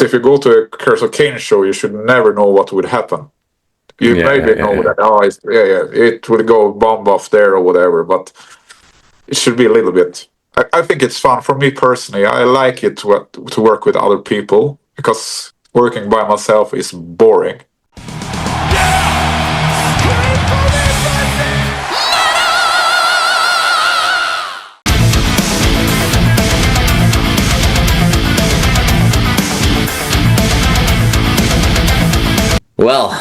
if you go to a Curse of Cain show, you should never know what would happen. You maybe know that, it will go bomb off there or whatever, but it should be a little bit. I think it's fun for me personally. I like it to work with other people, because working by myself is boring. Well,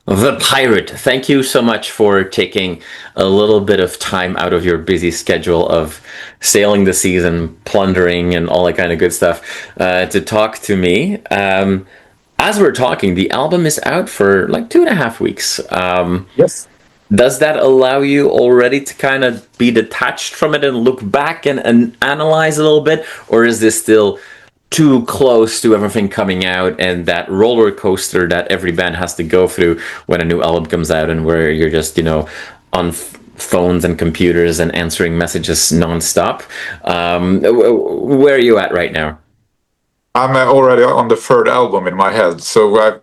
The Pirate, thank you so much for taking a little bit of time out of your busy schedule of sailing the seas and plundering and all that kind of good stuff to talk to me. As we're talking, the album is out for like 2.5 weeks. Yes. Does that allow you already to kind of be detached from it and look back and analyze a little bit? Or is this still too close to everything coming out and that roller coaster that every band has to go through when a new album comes out, and where you're just, on phones and computers and answering messages nonstop? Where are you at right now? I'm already on the third album in my head, so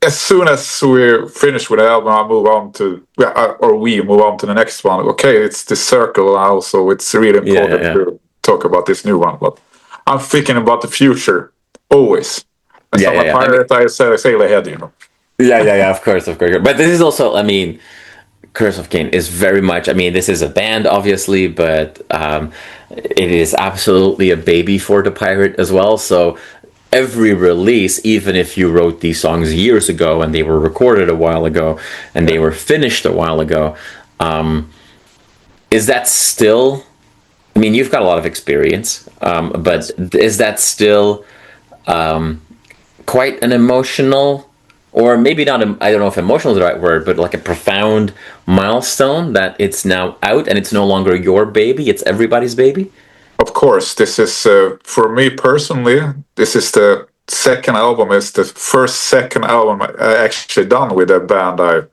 as soon as we finish with the album, I move on to, we move on to the next one. Okay, it's the circle now, so it's really important to talk about this new one. But I'm thinking about the future always. As I'm a pirate, I sail ahead, Yeah, of course. But this is also, Curse of Cain is very much, this is a band, obviously, but it is absolutely a baby for the Pirate as well. So every release, even if you wrote these songs years ago and they were recorded a while ago and they were finished a while ago, is that still, you've got a lot of experience, but is that still quite an emotional, or maybe not, I don't know if emotional is the right word, but like a profound milestone that it's now out and it's no longer your baby, it's everybody's baby? Of course, this is, for me personally, this is the second album. It's the second album I actually done with a band I've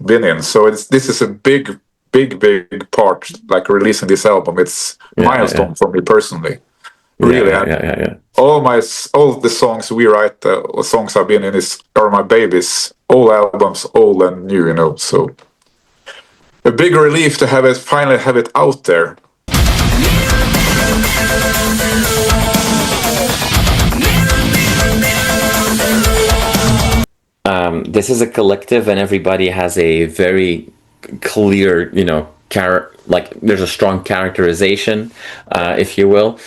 been in. So this is a big part, like releasing this album. It's milestone for me personally. Really, all the songs we write, songs I've been in are my babies. All albums, old and new, So a big relief to finally have it out there. This is a collective, and everybody has a very clear, there's a strong characterization, if you will.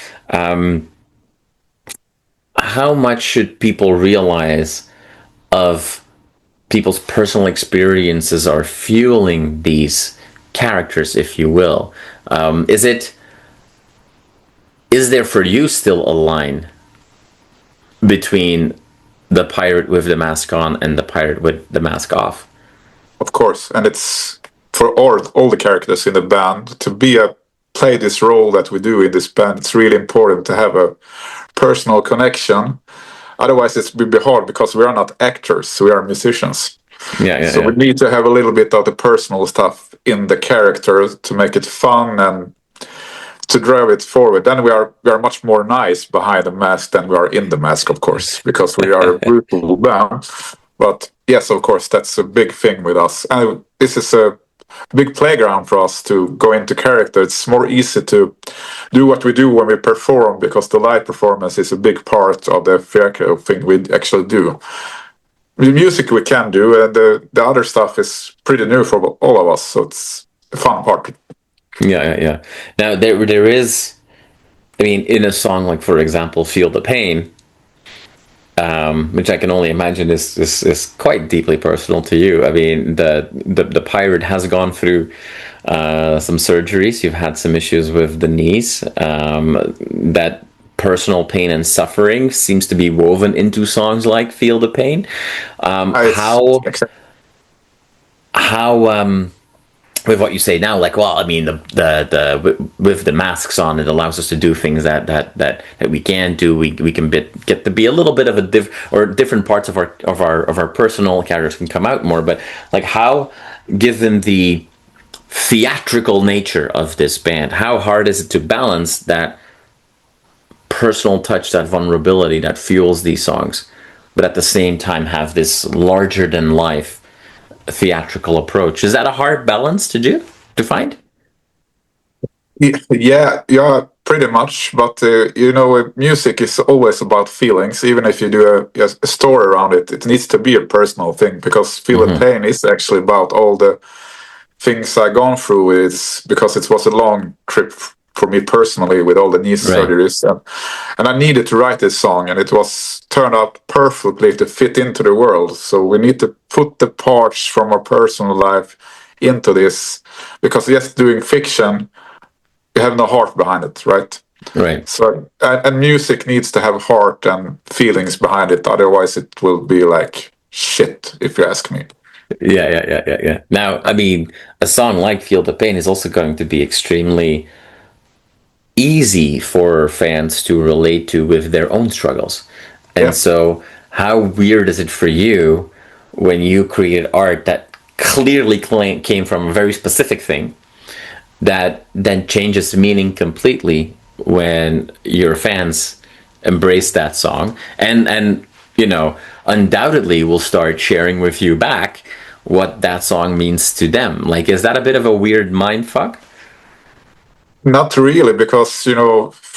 How much should people realize of people's personal experiences are fueling these characters, if you will? Is there for you still a line between the pirate with the mask on and the pirate with the mask off? Of course, and it's for all the characters in the band to play this role that we do in this band. It's really important to have a personal connection. Otherwise, it's will be hard, because we are not actors; we are musicians. So we need to have a little bit of the personal stuff in the character to make it fun and to drive it forward. Then we are much more nice behind the mask than we are in the mask, of course, because we are a brutal band. But yes, of course, that's a big thing with us, and this is a big playground for us to go into character. It's more easy to do what we do when we perform, because the live performance is a big part of the theatrical thing we actually do. The music we can do, and the other stuff is pretty new for all of us, so it's a fun part. Yeah. Now, there is, in a song like, for example, Feel the Pain, which I can only imagine is quite deeply personal to you. The pirate has gone through some surgeries. You've had some issues with the knees. That personal pain and suffering seems to be woven into songs like Feel the Pain. How with what you say now, with the masks on, it allows us to do things that we can do. We can get to be a little bit of different parts of our personal characters can come out more. But how, given the theatrical nature of this band, how hard is it to balance that personal touch, that vulnerability that fuels these songs, but at the same time have this larger than life theatrical approach. Is that a hard balance to do, to find? Yeah, pretty much. But music is always about feelings. Even if you do a story around it, it needs to be a personal thing, because Feel the Pain is actually about all the things I gone through. Is because it was a long trip for me personally with all the knee Right. surgeries, and I needed to write this song, and it was turned out perfectly to fit into the world. So we need to put the parts from our personal life into this, because just doing fiction, you have no heart behind it, right? Right. So and music needs to have heart and feelings behind it, otherwise it will be like shit, if you ask me. Yeah. Now, I mean, a song like Feel the Pain is also going to be extremely easy for fans to relate to with their own struggles. And Yeah. so, how weird is it for you when you create art that clearly came from a very specific thing that then changes meaning completely when your fans embrace that song and undoubtedly will start sharing with you back what that song means to them? Like, is that a bit of a weird mind fuck? Not really, because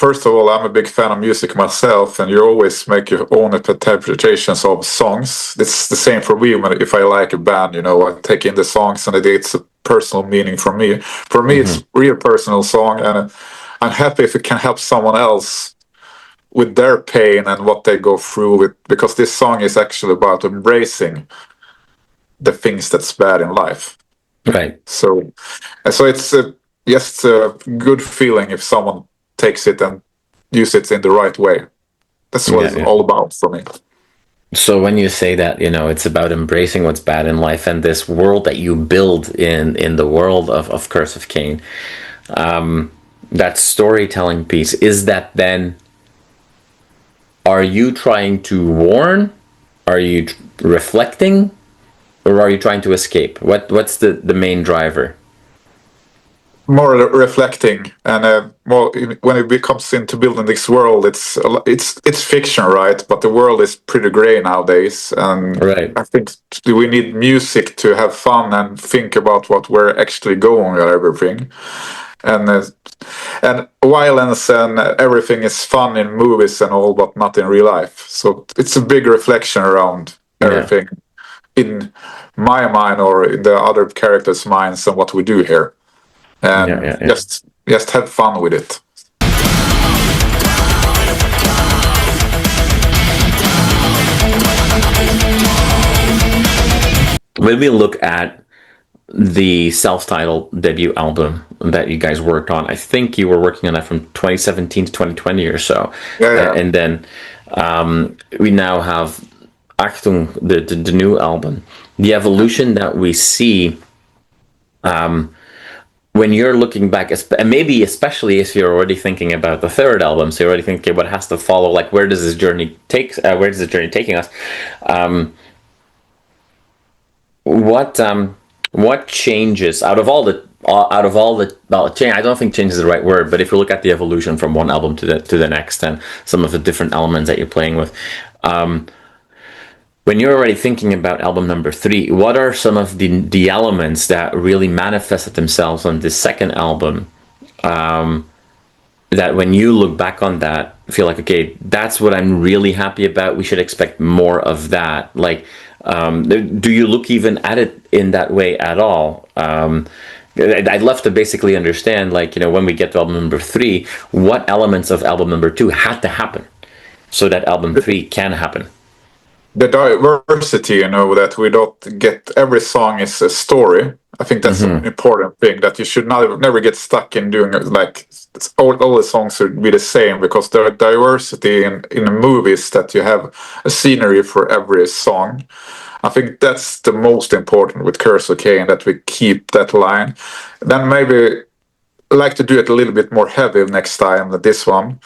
first of all, I'm a big fan of music myself, and you always make your own interpretations of songs. It's the same for me. If I like a band, I take in the songs, and it's a personal meaning for me. For me, it's real personal song, and I'm happy if it can help someone else with their pain and what they go through with, because this song is actually about embracing the things that's bad in life. Right. So it's just a good feeling if someone takes it and use it in the right way. That's what it's Yeah. all about for me. So when you say that, it's about embracing what's bad in life and this world that you build in the world of Curse of Cain, that storytelling piece, is that then, are you trying to warn? Are you reflecting? Or are you trying to escape? What's the main driver? More reflecting, and more when it comes into building this world, it's fiction, right? But the world is pretty gray nowadays, and Right. I think we need music to have fun and think about what we're actually going and everything. And violence and everything is fun in movies and all, but not in real life. So it's a big reflection around Yeah. everything in my mind or in the other characters' minds and what we do here, and Yeah. just have fun with it. When we look at the self-titled debut album that you guys worked on, I think you were working on that from 2017 to 2020 or so. Yeah. And then we now have Achtung, the new album. The evolution that we see when you're looking back, and maybe especially if you're already thinking about the third album, so you're already thinking what has to follow, like where does this journey taking us? What changes change? I don't think change is the right word, but if you look at the evolution from one album to the next, and some of the different elements that you're playing with, when you're already thinking about album number 3, what are some of the elements that really manifested themselves on this second album? That when you look back on that, feel like, okay, that's what I'm really happy about. We should expect more of that. Like, do you look even at it in that way at all? I'd love to basically understand, like, when we get to album number 3, what elements of album number 2 had to happen so that album 3 can happen. The diversity, that we don't get every song is a story. I think that's an important thing, that you should never get stuck in doing like all the songs should be the same, because there are diversity in the movies, that you have a scenery for every song. I think that's the most important with Curse of Cain, that we keep that line. Then maybe I like to do it a little bit more heavy next time than this one.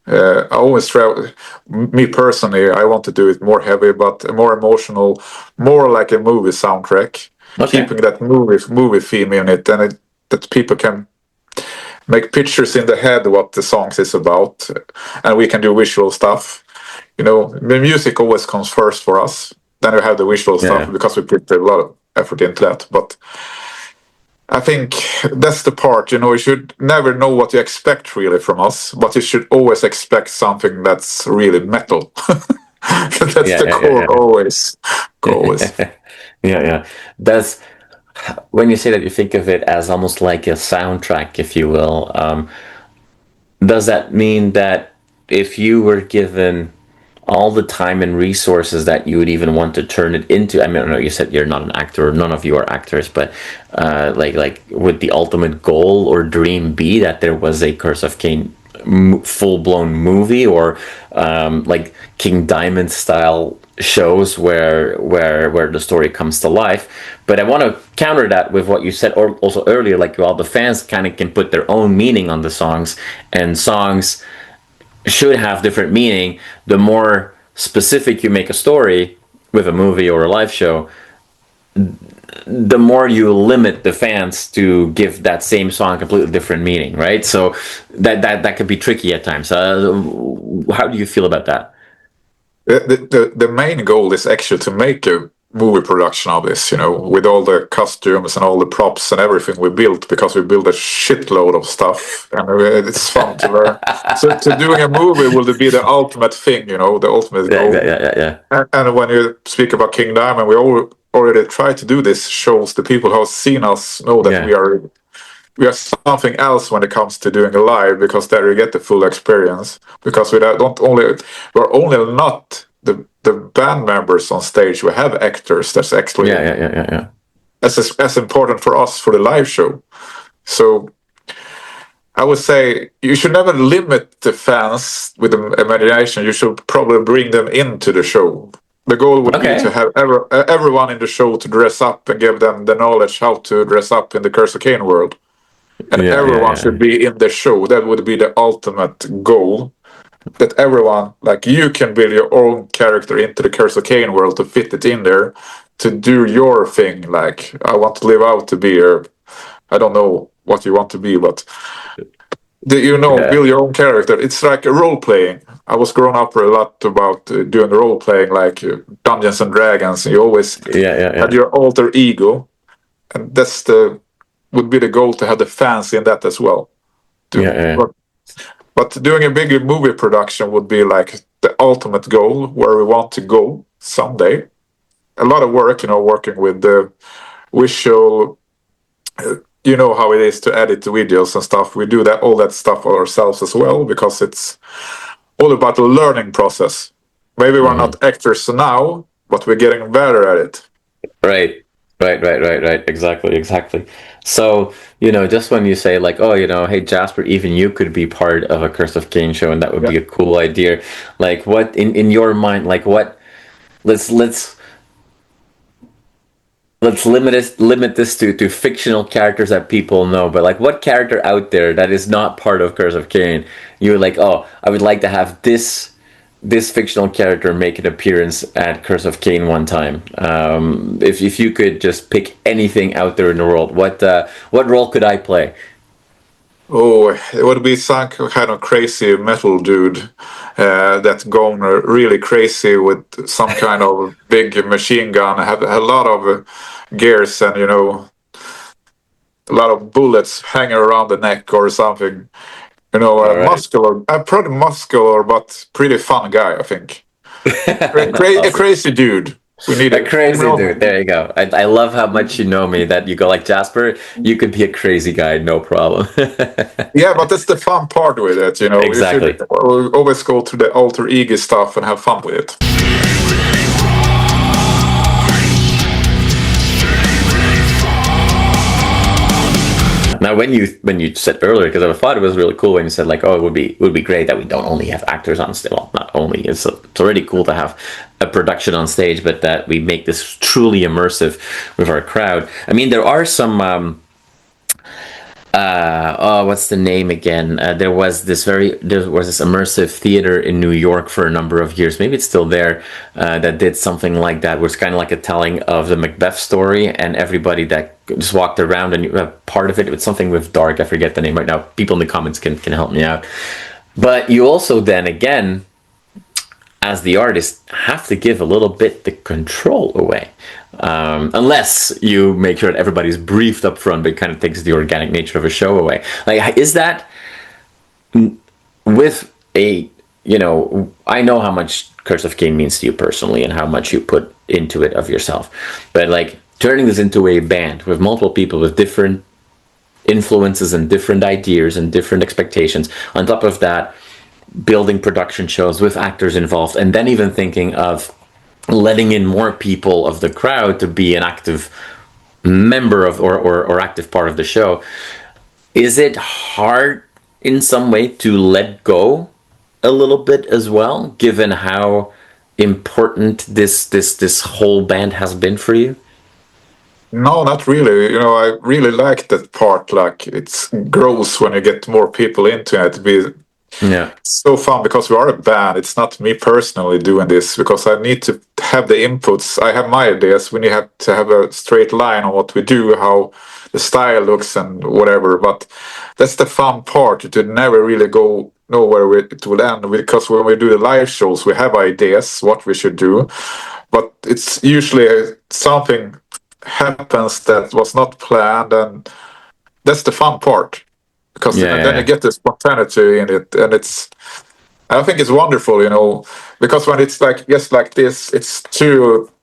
I always try, me personally, I want to do it more heavy, but more emotional, more like a movie soundtrack, Okay. keeping that movie theme in it, and that people can make pictures in the head what the songs is about, and we can do visual stuff. The music always comes first for us. Then we have the visual stuff Yeah. because we put a lot of effort into that. But I think that's the part. You should never know what you expect really from us, but you should always expect something that's really metal. That's Yeah, the yeah, yeah, core yeah. always. Always. Yeah, yeah. Does when you say that you think of it as almost like a soundtrack, if you will, does that mean that if you were given all the time and resources that you would even want to turn it into? I mean, I know you said you're not an actor, or none of you are actors, but like, would the ultimate goal or dream be that there was a Curse of Cain full blown movie, or like King Diamond style shows where the story comes to life? But I want to counter that with what you said, or also earlier, like, well, the fans kind of can put their own meaning on the songs, and songs should have different meaning. The more specific you make a story with a movie or a live show, the more you limit the fans to give that same song a completely different meaning, right? So that could be tricky at times. How do you feel about that? The main goal is actually to make a movie production of this, with all the costumes and all the props and everything we built, because we built a shitload of stuff, and it's fun to learn. So to doing a movie will be the ultimate thing, the ultimate Yeah, goal. yeah, yeah, yeah. And when you speak about King Diamond, we already try to do this shows. The people who have seen us know that Yeah. we are something else when it comes to doing a live, because there you get the full experience. Because we're only not the band members on stage. We have actors. That's actually Yeah, yeah, yeah, yeah, yeah. as important for us for the live show. So I would say you should never limit the fans with the imagination. You should probably bring them into the show. The goal would be to Okay. have everyone in the show to dress up and give them the knowledge how to dress up in the Curse of Cain world. And Yeah, yeah, everyone yeah. should be in the show. That would be the ultimate goal. That everyone, like, you can build your own character into the Curse of Cain world to fit it in there, to do your thing. Like, I want to live out to be I don't know what you want to be, but Yeah, build your own character. It's like a role playing. I was growing up a lot about doing role playing, like Dungeons and Dragons. You always yeah, yeah, had yeah, your alter ego, and would be the goal, to have the fans in that as well. yeah, To, yeah. but doing a bigger movie production would be like the ultimate goal, where we want to go someday. A lot of work, working with the visual. You know how it is to edit the videos and stuff. We do all that stuff ourselves as well, because it's all about the learning process. Maybe we're Mhm. not actors now, but we're getting better at it. Right. Right. Exactly, exactly. So, just when you say like, oh, hey, Jasper, even you could be part of a Curse of Cain show, and that would Yeah. be a cool idea. Like, what in your mind, like, what? Let's limit this to fictional characters that people know. But like, what character out there that is not part of Curse of Cain, you're like, oh, I would like to have this fictional character make an appearance at Curse of Cain one time. If you could just pick anything out there in the world, what role could I play? Oh, it would be some kind of crazy metal dude that's gone really crazy with some kind of big machine gun. Have a lot of gears and a lot of bullets hanging around the neck or something. All right. Muscular. Pretty muscular, but pretty fun guy, I think. A Awesome. crazy dude. We need A it. crazy dude. There you go. I love how much you know me that you go like, Jasper, you could be a crazy guy, no problem. Yeah, but that's the fun part with it. You should Exactly. always go to the alter ego stuff and have fun with it. Now, when you said earlier, because I thought it was really cool when you said like, oh, it would be great that we don't only have actors on stage. Well, not only, it's already cool to have a production on stage, but that we make this truly immersive with our crowd. I mean, there are some. What's the name again? There was this immersive theater in New York for a number of years. Maybe it's still there. That did something like that, where it's kind of like a telling of the Macbeth story, and everybody that just walked around, and you have part of it with something with dark. I forget the name right now. People in the comments can help me out. But you also then again, as the artist, have to give a little bit the control away. Unless you make sure that everybody's briefed up front, but it kind of takes the organic nature of a show away. Like, is that with a, you know, I know how much Curse of Cain means to you personally and how much you put into it of yourself, but like turning this into a band with multiple people with different influences and different ideas and different expectations, on top of that, building production shows with actors involved, and then even thinking of letting in more people of the crowd to be an active member of or active part of the show. Is it hard in some way to let go a little bit as well, given how important this whole band has been for you? No, not really. You know, I really like that part. Like, it grows when you get more people into it. Yeah. It's so fun because we are a band. It's not me personally doing this because I need to have the inputs. I have my ideas. We need to have a straight line on what we do, how the style looks, and whatever. But that's the fun part. To never really go know where it will end, because when we do the live shows, we have ideas what we should do, but it's usually something happens that was not planned, and that's the fun part, because then you get the spontaneity in it, and I think it's wonderful, you know, because when it's like just like this, it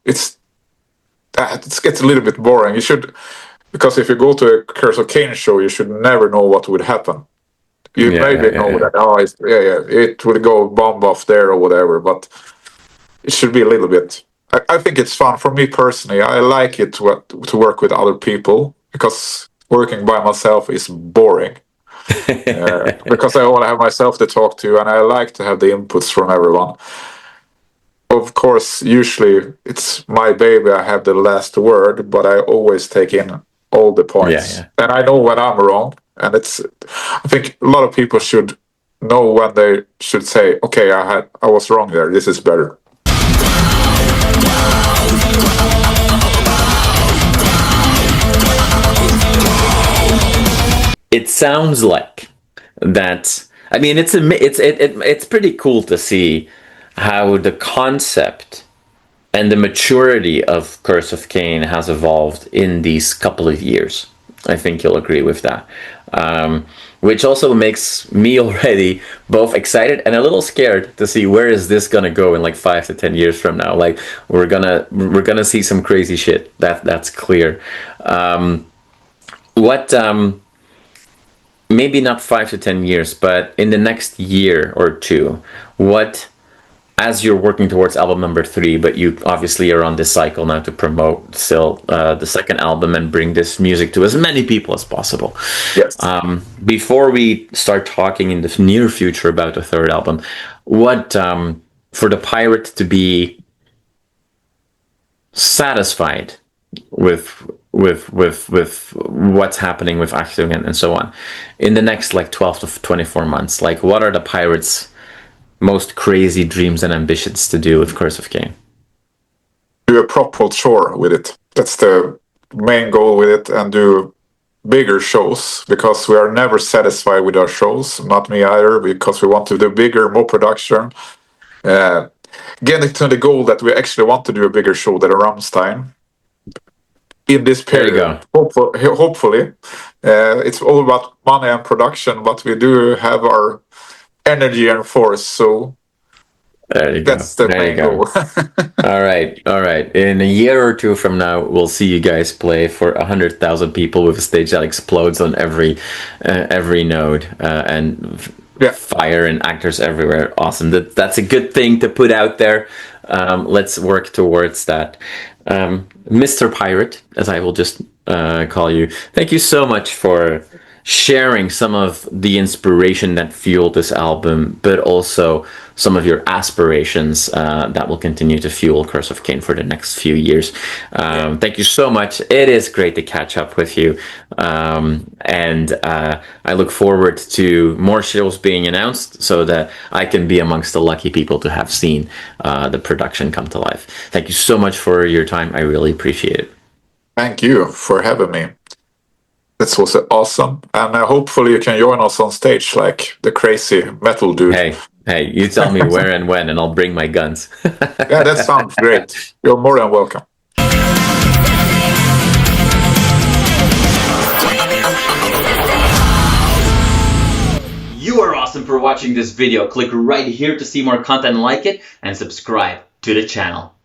gets a little bit boring. You should, because if you go to a Curse of Cain show, you should never know what would happen. You maybe know that it would go bomb off there or whatever, but it should be a little bit. I think it's fun for me personally. I like it to work with other people, because working by myself is boring. Because I only have myself to talk to, and I like to have the inputs from everyone. Of course, usually it's my baby. I have the last word, but I always take in all the points, and I know when I'm wrong. And I think a lot of people should know when they should say, "Okay, I was wrong there. This is better." It sounds like that. I mean, it's pretty cool to see how the concept and the maturity of Curse of Cain has evolved in these couple of years. I think you'll agree with that. Which also makes me already both excited and a little scared to see where is this gonna go in like 5 to 10 years from now. Like, we're gonna see some crazy shit. That's clear. Maybe not 5 to 10 years, but in the next year or two, as you're working towards album number 3, but you obviously are on this cycle now to promote still the second album and bring this music to as many people as possible. Yes. Before we start talking in the near future about the third album, for the Pirate to be satisfied with what's happening with Achtung and so on in the next like 12 to 24 months, like what are the Pirates' most crazy dreams and ambitions to do with Curse of Cain? Do a proper tour with it. That's the main goal with it, and do bigger shows, because we are never satisfied with our shows. Not me either, because we want to do bigger, more production. Getting to the goal that we actually want to do a bigger show than Rammstein in this period. Hopefully. It's all about money and production, but we do have our energy and force, so that's the main goal. all right, in a year or two from now, we'll see you guys play for 100,000 people with a stage that explodes on every node, and fire and actors everywhere. Awesome. That's a good thing to put out there. Let's work towards that. Mr. Pirate, as I will just call you, thank you so much for sharing some of the inspiration that fueled this album, but also some of your aspirations that will continue to fuel Curse of Cain for the next few years. Thank you so much. It is great to catch up with you. And I look forward to more shows being announced so that I can be amongst the lucky people to have seen the production come to life. Thank you so much for your time. I really appreciate it. Thank you for having me. This was awesome. And hopefully you can join us on stage like the crazy metal dude. Hey, you tell me where and when, and I'll bring my guns. Yeah, that sounds great. You're more than welcome. You are awesome for watching this video. Click right here to see more content like it and subscribe to the channel.